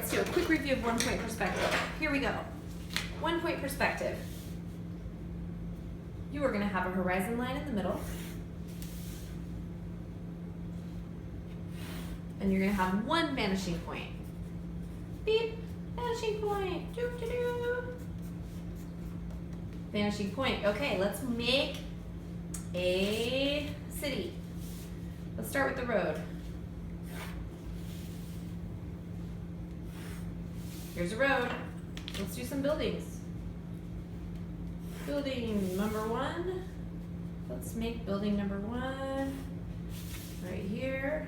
let's do a quick review of 1-point perspective. Here we go. 1-point perspective. You are going to have a horizon line in the middle. And you're going to have one vanishing point. Beep, vanishing point. Doo -doo -doo. Vanishing point. Okay, let's make a city. Let's start with the road. Here's a road. Let's do some buildings. Building number 1. Let's make building number 1 right here.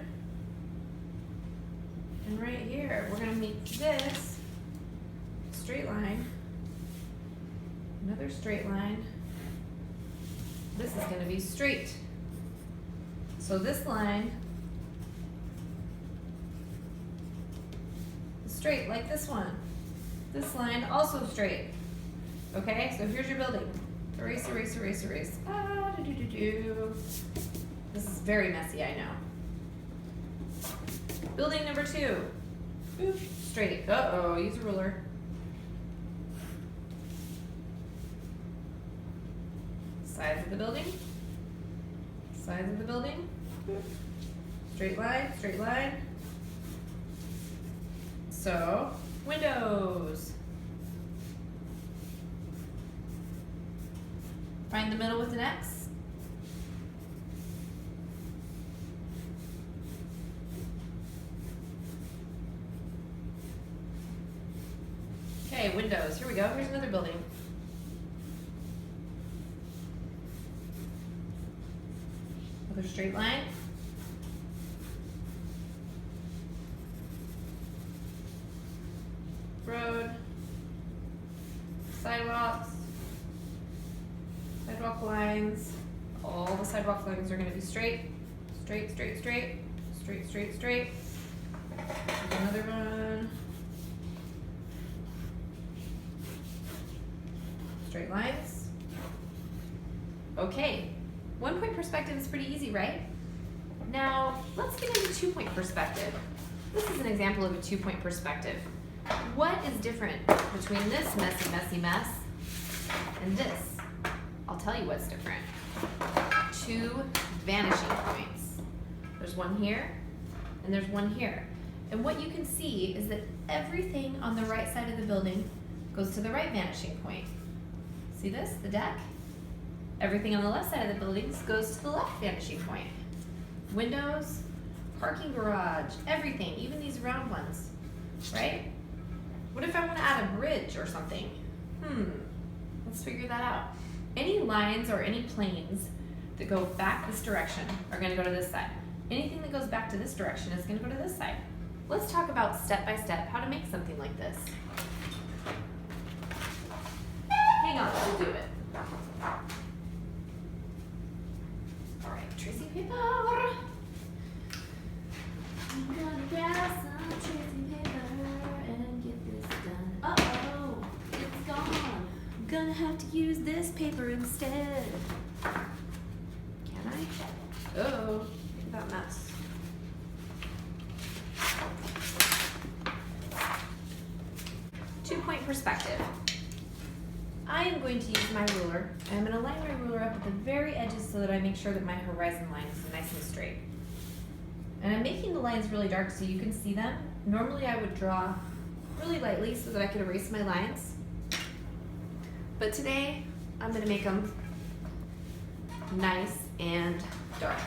And right here. We're going to make this straight line. Another straight line. This is going to be straight. So this line is straight like this one. This line also straight. Okay, so here's your building. Erase, erase, erase, erase. Ah, do, do, do, do. This is very messy, I know. Building number 2. Boop, straight. Uh-oh, use a ruler. Sides of the building. Sides of the building. Straight line, straight line. So, windows. Find the middle with an X. Okay, windows. Here we go. Here's another building. Another straight line. Road. Sidewalks. Sidewalk lines. All the sidewalk lines are going to be straight. Straight, straight, straight. Straight, straight, straight. Here's another one. Straight lines. Okay. 1-point perspective is pretty easy, right? Now, let's get into 2-point perspective. This is an example of a 2-point perspective. What is different between this messy, messy mess and this? I'll tell you what's different. 2 vanishing points. There's one here, and there's one here. And what you can see is that everything on the right side of the building goes to the right vanishing point. See this, the deck? Everything on the left side of the buildings goes to the left vanishing point. Windows, parking garage, everything, even these round ones, right? What if I want to add a bridge or something? Let's figure that out. Any lines or any planes that go back this direction are going to go to this side. Anything that goes back to this direction is going to go to this side. Let's talk about step by step how to make something like this. Hang on, we'll do it. All right, tracing paper. I'm gonna grab some tracing paper and get this done. Uh-oh, it's gone. I'm gonna have to use this paper instead. Can I? Uh-oh, look at that mess. Two-point perspective. I am going to use my ruler, and I'm going to line my ruler up at the very edges so that I make sure that my horizon line is nice and straight. And I'm making the lines really dark so you can see them. Normally I would draw really lightly so that I could erase my lines. But today, I'm going to make them nice and dark.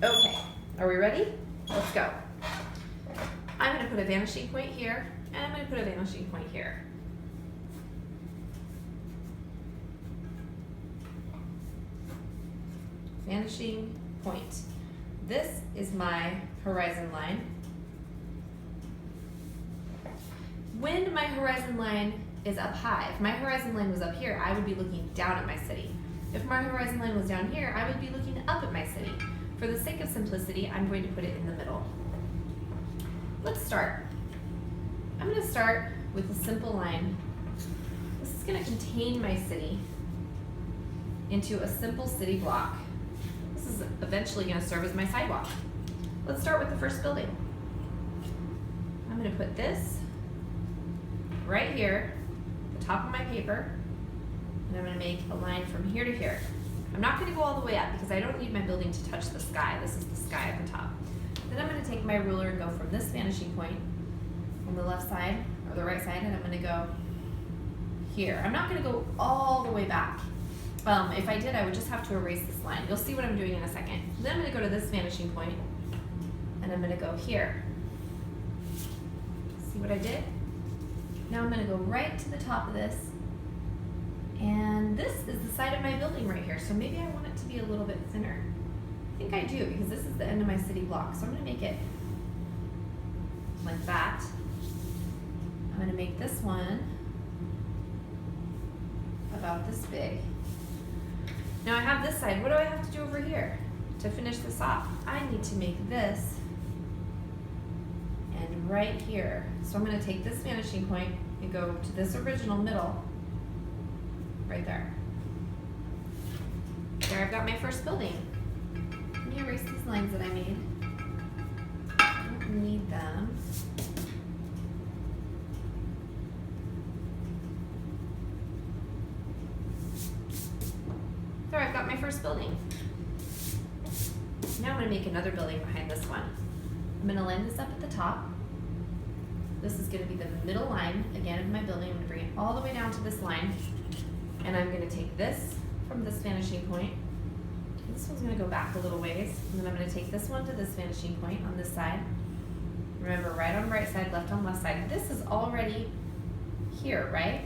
Okay, are we ready? Let's go. I'm going to put a vanishing point here, and I'm going to put a vanishing point here. Vanishing point. This is my horizon line. When my horizon line is up high, if my horizon line was up here, I would be looking down at my city. If my horizon line was down here, I would be looking up at my city. For the sake of simplicity, I'm going to put it in the middle. Let's start. I'm going to start with a simple line. This is going to contain my city into a simple city block. This is eventually going to serve as my sidewalk. Let's start with the first building. I'm going to put this right here, the top of my paper, and I'm going to make a line from here to here. I'm not going to go all the way up because I don't need my building to touch the sky. This is the sky at the top. Then I'm going to take my ruler and go from this vanishing point on the left side, or the right side, and I'm going to go here. I'm not going to go all the way back. If I did, I would just have to erase this line. You'll see what I'm doing in a second. Then I'm going to go to this vanishing point, and I'm going to go here. See what I did? Now I'm going to go right to the top of this, and this is the side of my building right here, so maybe I want it to be a little bit thinner. I think I do, because this is the end of my city block, so I'm going to make it like that. I'm going to make this one about this big. Now I have this side. What do I have to do over here to finish this off? I need to make this and right here. So I'm going to take this vanishing point and go to this original middle right there. There I've got my first building. Let me erase these lines that I made. I don't need them. There, I've got my first building. Now I'm going to make another building behind this one. I'm going to line this up at the top. This is going to be the middle line, again, of my building. I'm going to bring it all the way down to this line. And I'm going to take this from this vanishing point. This one's going to go back a little ways. And then I'm going to take this one to this vanishing point on this side. Remember, right on right side, left on left side. This is already here, right?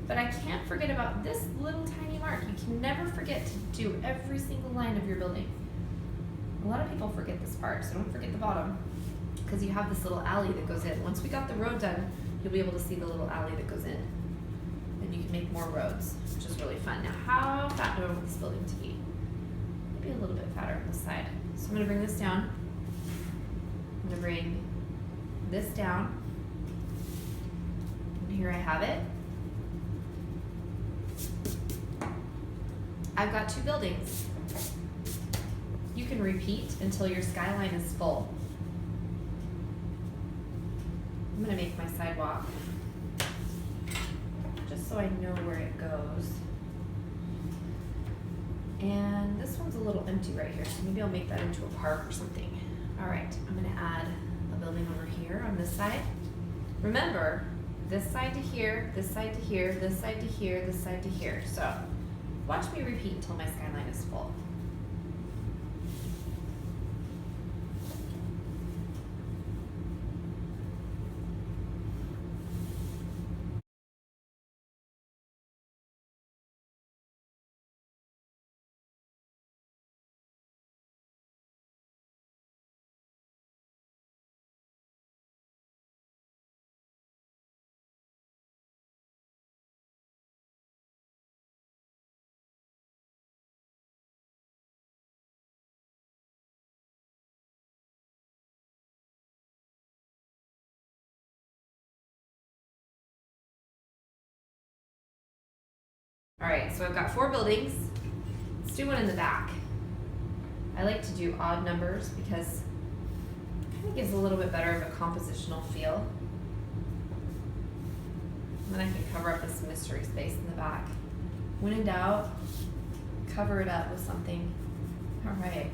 But I can't forget about this little tiny mark. You can never forget to do every single line of your building. A lot of people forget this part, so don't forget the bottom, because you have this little alley that goes in. Once we got the road done, you'll be able to see the little alley that goes in. And you can make more roads, which is really fun. Now, how fat do I want this building to be? Maybe a little bit fatter on this side. So I'm going to bring this down. I'm going to bring this down. And here I have it. I've got two buildings. You can repeat until your skyline is full. I'm going to make my sidewalk just so I know where it goes. And this one's a little empty right here, so maybe I'll make that into a park or something. All right, I'm going to add a building over here on this side. Remember, this side to here, this side to here, this side to here, this side to here. So watch me repeat until my skyline is full. All right, so I've got 4 buildings. Let's do one in the back. I like to do odd numbers because it kind of gives a little bit better of a compositional feel. And then I can cover up this mystery space in the back. When in doubt, cover it up with something. All right,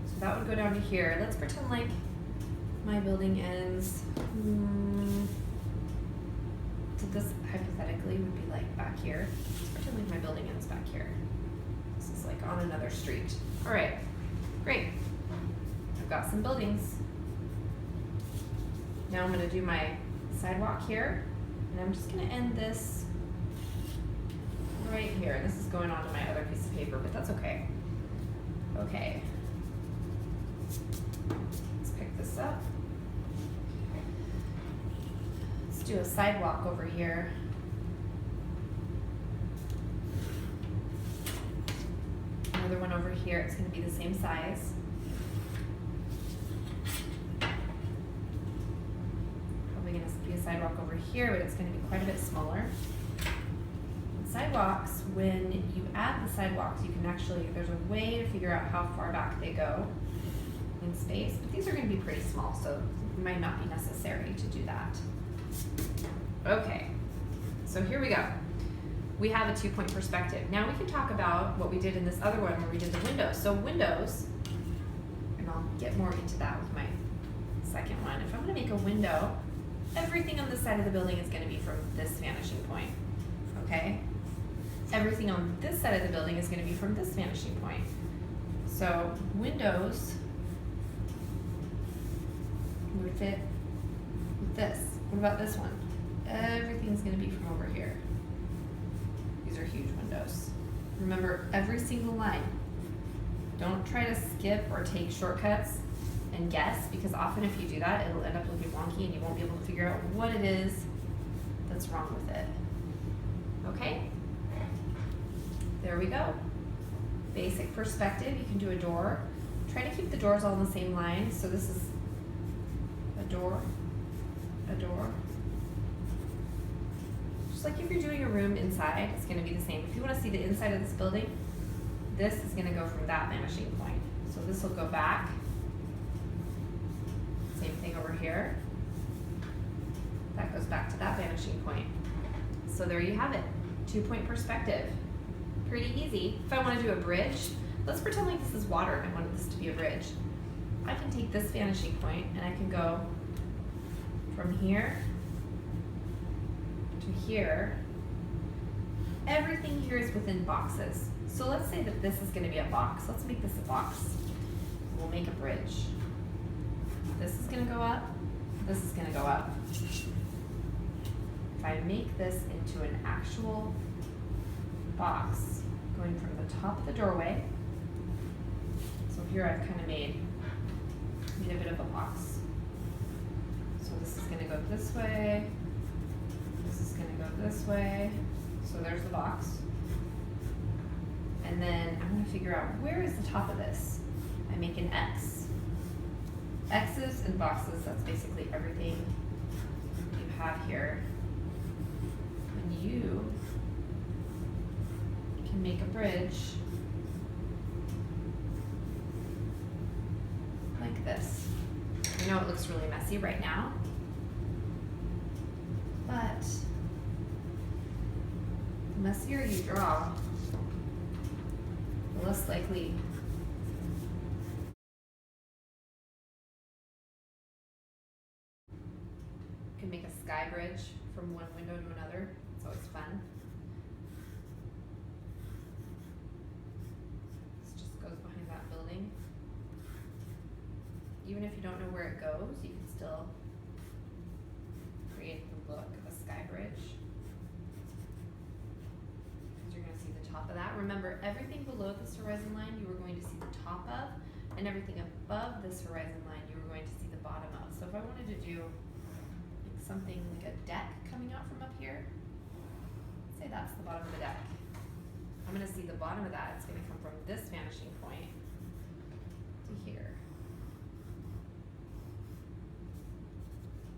so that would go down to here. Let's pretend like my building ends. So this hypothetically would be like back here. Let's pretend like my building ends back here. This is like on another street. All right, great. I've got some buildings. Now I'm gonna do my sidewalk here, and I'm just gonna end this right here. This is going on to my other piece of paper, but that's okay. Okay. Let's pick this up. Let's do a sidewalk over here. Another one over here. It's going to be the same size. Probably going to be a sidewalk over here, but it's going to be quite a bit smaller. sidewalks, when you add the sidewalks, you can actually, there's a way to figure out how far back they go in space, but these are gonna be pretty small, so it might not be necessary to do that. Okay, so here we go. We have a 2-point perspective. Now we can talk about what we did in this other one where we did the windows. So windows, and I'll get more into that with my second one. If I'm gonna make a window, everything on this side of the building is gonna be from this vanishing point, okay? Everything on this side of the building is gonna be from this vanishing point. So windows would fit with this. What about this one? Everything's gonna be from over here. These are huge windows. Remember, every single line. Don't try to skip or take shortcuts and guess, because often if you do that, it'll end up looking wonky and you won't be able to figure out what it is that's wrong with it. Okay? There we go. Basic perspective, you can do a door. Try to keep the doors all in the same line. So this is a door, a door. Just like if you're doing a room inside, it's gonna be the same. If you wanna see the inside of this building, this is gonna go from that vanishing point. So this will go back. Same thing over here. That goes back to that vanishing point. So there you have it, 2-point perspective. Pretty easy. If I wanna do a bridge, let's pretend like this is water and I wanted this to be a bridge. I can take this vanishing point and I can go from here to here. Everything here is within boxes. So let's say that this is gonna be a box. Let's make this a box. We'll make a bridge. This is gonna go up, this is gonna go up. If I make this into an actual box, going from the top of the doorway, so here I've kind of made a bit of a box. So this is gonna go this way, this is gonna go this way, so there's the box. And then I'm gonna figure out where is the top of this. I make an X. X's and boxes, that's basically everything you have here. And you can make a bridge like this. I know it looks really messy right now, but the messier you draw, the less likely you can make a sky bridge from one window to another. It's always fun. This just goes behind that building. Even if you don't know where it goes, you can still create the look of a sky bridge. Because you're gonna see the top of that. Remember, everything below this horizon line you were going to see the top of, and everything above this horizon line you were going to see the bottom of. So if I wanted to do like something like a deck coming out from up here, say that's the bottom of the deck. I'm gonna see the bottom of that. It's gonna come from this vanishing point to here.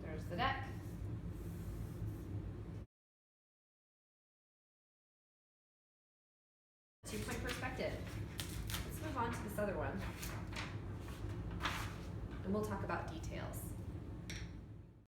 There's the deck. Two-point perspective. Let's move on to this other one, and we'll talk about details.